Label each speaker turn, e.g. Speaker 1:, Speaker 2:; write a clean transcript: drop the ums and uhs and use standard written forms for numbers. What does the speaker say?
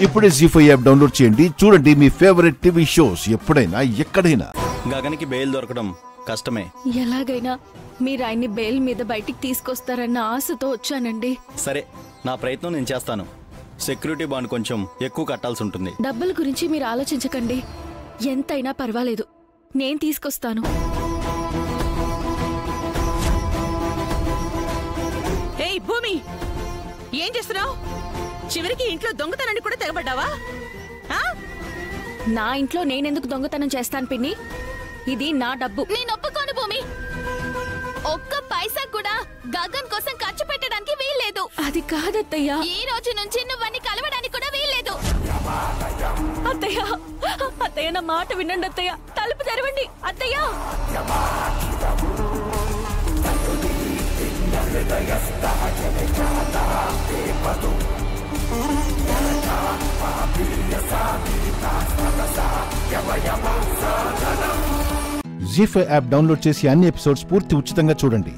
Speaker 1: ఇప్పుడే జీ5 app download చేయండి. చూడండి మీ ఫేవరెట్ టీవీ షోస్ ఎప్పుడైనా ఎక్కడైనా.
Speaker 2: గగన్కి బెయిల్ దొరకడం కష్టమే.
Speaker 3: ఎలాగైనా మీరు ఆయన్ని బెయిల్ మీద బయటికి తీసుకొస్తారన్న ఆశతో వచ్చానండి.
Speaker 2: సరే, నా ప్రయత్నం నేను చేస్తాను. సెక్యూరిటీ బాండ్ కొంచెం ఎక్కువ కట్టాల్సి ఉంటుంది.
Speaker 3: డబ్బుల గురించి మీరు ఆలోచించకండి, ఎంతైనా పర్వాలేదు, నేను తీసుకొస్తాను.
Speaker 4: ఏయ్ భూమి, ఏం చేస్తున్నావు? చివరికి ఇంట్లో దొంగతనాన్ని కూడా తెగబడ్డావా?
Speaker 3: నా ఇంట్లో నేనెందుకు దొంగతనం చేస్తాను పిన్ని? ఇది నా డబ్బు.
Speaker 5: నేను ఒప్పుకోను భూమి. ఒక్క పైసా కూడా గగన్ కోసం ఖర్చు పెట్టడానికి వీల్లేదు.
Speaker 3: అది కాదత్తయ్య,
Speaker 5: ఈ రోజు నుంచి నువ్వన్నీ కలవడానికి కూడా వీల్లేదు.
Speaker 3: అత్తయ్య, అత్తయ్య నా మాట వినండి అత్తయ్య, తలుపు తెరవండి అత్తయ్య.
Speaker 1: జీ5 యాప్ డౌన్లోడ్ చేసి అన్ని ఎపిసోడ్స్ పూర్తి ఉచితంగా చూడండి.